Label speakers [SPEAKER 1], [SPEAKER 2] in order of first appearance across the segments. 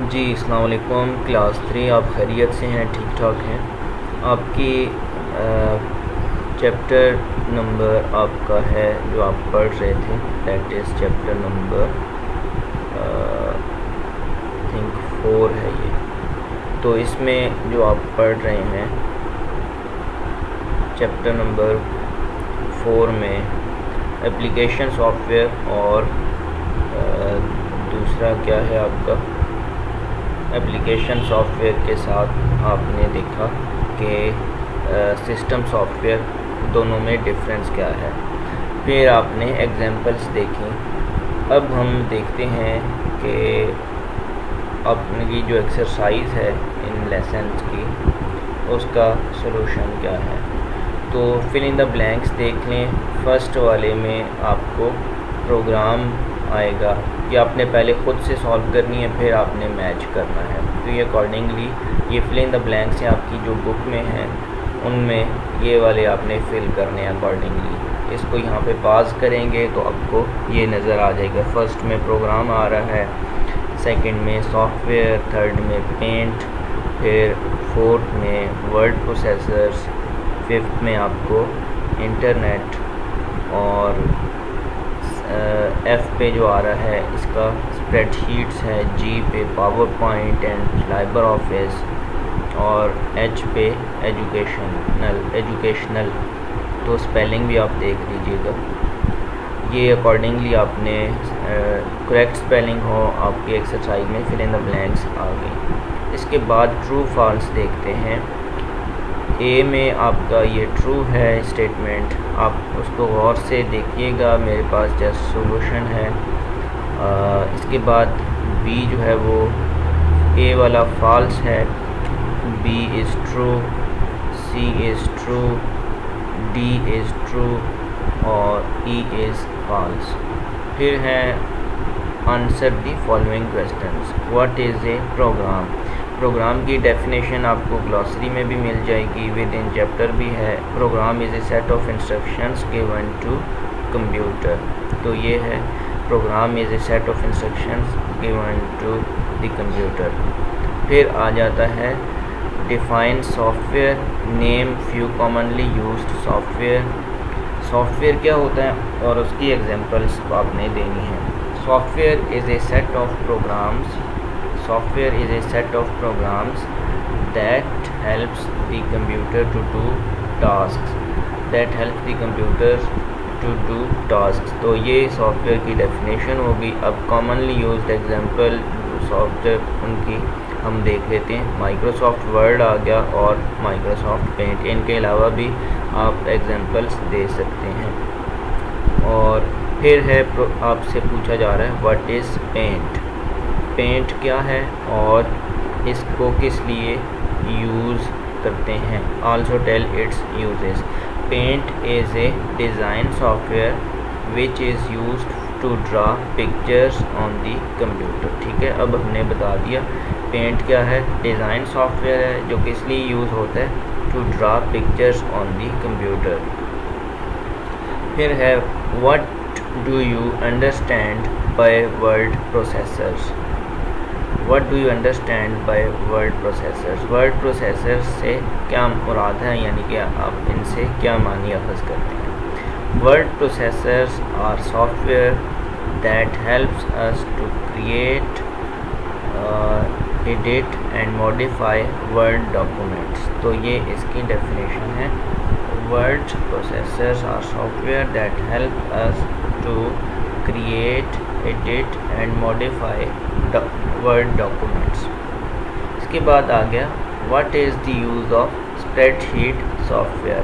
[SPEAKER 1] जी अस्सलाम वालेकुम। क्लास 3 आप खैरियत से हैं? ठीक ठाक हैं? आपकी चैप्टर नंबर आपका है जो आप पढ़ रहे थे, that is chapter number think 4 है ये। तो इसमें जो आप पढ़ रहे हैं चैप्टर नंबर 4 में एप्लीकेशन सॉफ्टवेयर और दूसरा क्या है आपका एप्लीकेशन सॉफ्टवेयर के साथ आपने देखा कि सिस्टम सॉफ्टवेयर दोनों में डिफरेंस क्या है। फिर आपने एग्जांपल्स देखी। अब हम देखते हैं कि अपनी जो एक्सरसाइज है इन लेसन्स की उसका सलूशन क्या है। तो फिल इन द ब्लैंक्स देख लें। फर्स्ट वाले में आपको प्रोग्राम आएगा कि आपने पहले ख़ुद से सॉल्व करनी है, फिर आपने मैच करना है। तो ये अकॉर्डिंगली ये फिल इन द ब्लैंक्स हैं आपकी जो बुक में हैं, उनमें ये वाले आपने फिल करने हैं अकॉर्डिंगली। इसको यहाँ पे पास करेंगे तो आपको ये नज़र आ जाएगा। फर्स्ट में प्रोग्राम आ रहा है, सेकंड में सॉफ्टवेयर, थर्ड में पेंट, फिर फोर्थ में वर्ड प्रोसेसर्स, फिफ्थ में आपको इंटरनेट, और एफ़ पे जो आ रहा है इसका स्प्रेडशीट्स है, जी पे power point and Liber office, और एच पे एजुकेशनल। तो स्पेलिंग भी आप देख लीजिएगा, ये अकॉर्डिंगली आपने करेक्ट स्पेलिंग हो आपकी एक्सरसाइज में फिल इन द ब्लैंक्स आ गई। इसके बाद ट्रू फॉल्स देखते हैं। ए में आपका ये ट्रू है स्टेटमेंट, आप उसको गौर से देखिएगा, मेरे पास जस्ट सॉल्यूशन है। इसके बाद बी जो है वो ए वाला फॉल्स है, B is true, C is true, D is true और ई इज़ फॉल्स। फिर है answer the following questions. What is a program. Program की डेफिनेशन आपको ग्लॉसरी में भी मिल जाएगी, विद इन चैप्टर भी है। Program is a set of instructions given to computer. तो ये है program is a set of instructions given to the computer. फिर आ जाता है define software, name few commonly used software. Software क्या होता है और उसकी एग्जांपल्स आपने देनी है। Software is a set of programs, software is a set of programs that helps the computer to do tasks, तो ये सॉफ्टवेयर की डेफिनेशन होगी। अब कॉमनली यूज्ड एग्जांपल सॉफ्टवेयर उनकी हम देख लेते हैं। माइक्रोसॉफ्ट वर्ड आ गया और माइक्रोसॉफ्ट पेंट, इनके अलावा भी आप एग्जांपल्स दे सकते हैं। और फिर है आपसे पूछा जा रहा है व्हाट इज़ पेंट। पेंट क्या है और इसको किस लिए यूज़ करते हैं। Also tell its uses. Paint is a design software which is used to draw pictures on the computer. ठीक है, अब हमने बता दिया पेंट क्या है। डिज़ाइन सॉफ्टवेयर है जो किस लिए यूज़ होता है, to draw pictures on the computer. फिर है what do you understand by word processors. What do you understand by word processors. Word processors से क्या मुराद है, यानी कि आप इनसे क्या मानी अखज़ करते हैं। Word processors are software that helps us to create, edit and modify word documents. तो ये इसकी डेफिनेशन है। Word processors are software that help us to create, edit and modify word documents. इसके बाद आ गया what is the use of spreadsheet software.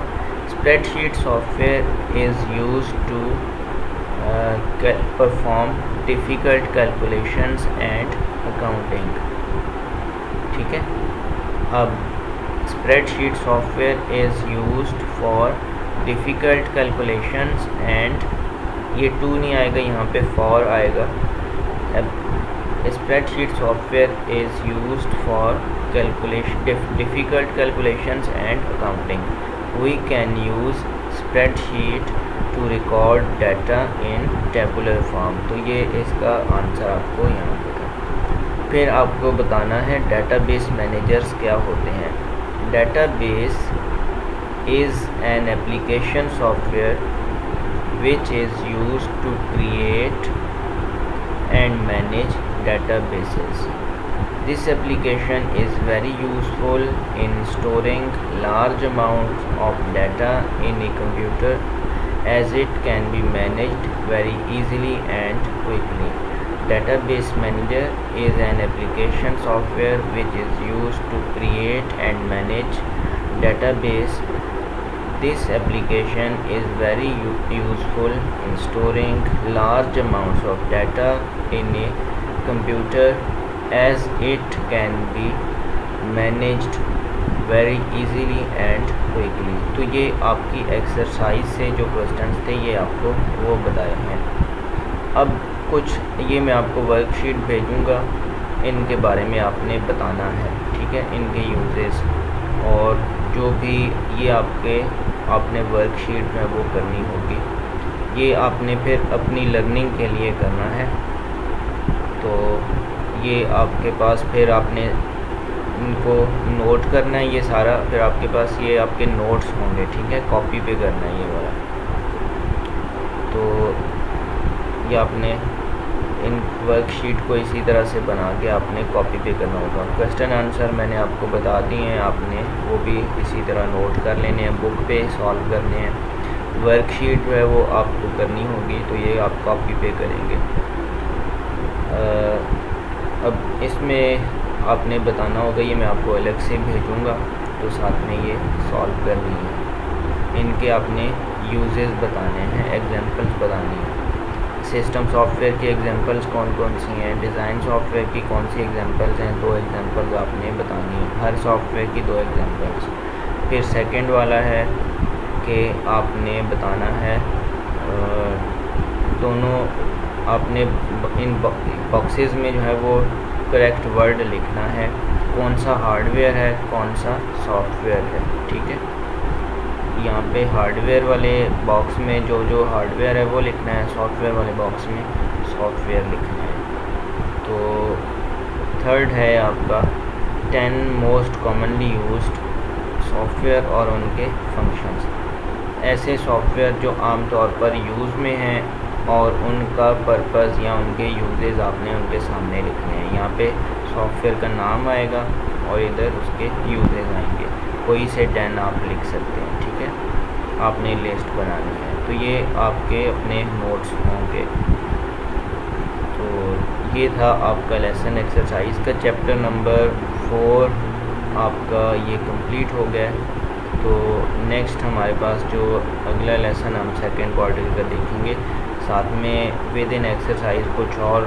[SPEAKER 1] Spreadsheet software is used to perform difficult calculations and accounting. ठीक है, अब spreadsheet software is used for difficult calculations and, ये to नहीं आएगा यहाँ पे, फॉर आएगा। अब spreadsheet software is used for difficult calculations and accounting. We can use spreadsheet to record data in tabular form. तो ये इसका आंसर आपको यहाँ पे था। फिर आपको बताना है डेटाबेस मैनेजर्स क्या होते हैं। Database is an application software which is used to create and manage databases. This application is very useful in storing large amounts of data in a computer as it can be managed very easily and quickly. Database Manager is an application software which is used to create and manage database. This application is very useful in storing large amounts of data in a computer as it can be managed very easily and quickly. तो ये आपकी exercise से जो questions थे ये आपको वो बताए हैं। अब कुछ ये मैं आपको वर्कशीट भेजूँगा, इनके बारे में आपने बताना है, ठीक है, इनके यूजेस और जो भी ये आपने वर्कशीट में वो करनी होगी। ये आपने फिर अपनी लर्निंग के लिए करना है। तो ये आपके पास फिर आपने इनको नोट करना है ये सारा, फिर आपके पास ये आपके नोट्स होंगे, ठीक है, कॉपी पे करना है ये वाला। तो ये आपने इन वर्कशीट को इसी तरह से बना के आपने कॉपी पे करना होगा। क्वेश्चन आंसर मैंने आपको बता दिए हैं, आपने वो भी इसी तरह नोट कर लेने हैं, बुक पे सॉल्व करने हैं। वर्कशीट जो है वो आपको करनी होगी, तो ये आप कॉपी पे करेंगे। अब इसमें आपने बताना होगा, ये मैं आपको अलग से भेजूँगा, तो साथ में ये सॉल्व करनी है। इनके आपने यूजेस बताने हैं, एग्जांपल्स बतानी है। सिस्टम सॉफ्टवेयर की एग्जांपल्स कौन कौन सी हैं, डिज़ाइन सॉफ्टवेयर की कौन सी एग्जांपल्स हैं, 2 एग्जांपल्स आपने बतानी है, हर सॉफ्टवेयर की 2 एग्जांपल्स। फिर सेकंड वाला है कि आपने बताना है दोनों, आपने इन बॉक्सेस में जो है वो करेक्ट वर्ड लिखना है, कौन सा हार्डवेयर है कौन सा सॉफ्टवेयर है, ठीक है। यहाँ पे हार्डवेयर वाले बॉक्स में जो हार्डवेयर है वो लिखना है, सॉफ्टवेयर वाले बॉक्स में सॉफ्टवेयर लिखना है। तो थर्ड है आपका 10 मोस्ट कॉमनली यूज्ड सॉफ्टवेयर और उनके फंक्शंस। ऐसे सॉफ्टवेयर जो आमतौर पर यूज़ में हैं और उनका पर्पज़ या उनके यूजेस आपने उनके सामने लिखने हैं। यहाँ पे सॉफ्टवेयर का नाम आएगा और इधर उसके यूजेस आएंगे, कोई से 10 आप लिख सकते हैं, ठीक है। आपने लिस्ट बनानी है, तो ये आपके अपने नोट्स होंगे। तो ये था आपका लेसन एक्सरसाइज का चैप्टर नंबर 4 आपका ये कंप्लीट हो गया। तो नेक्स्ट हमारे पास जो अगला लेसन हम सेकंड क्वार्टर का देखेंगे, साथ में विद इन एक्सरसाइज कुछ और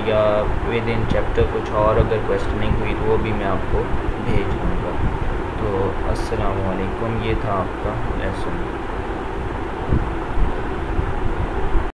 [SPEAKER 1] या विद इन चैप्टर कुछ और अगर क्वेश्चनिंग हुई तो वो भी मैं आपको भेज दूँगा। तो अस्सलाम वालेकुम, ये था आपका लेसन।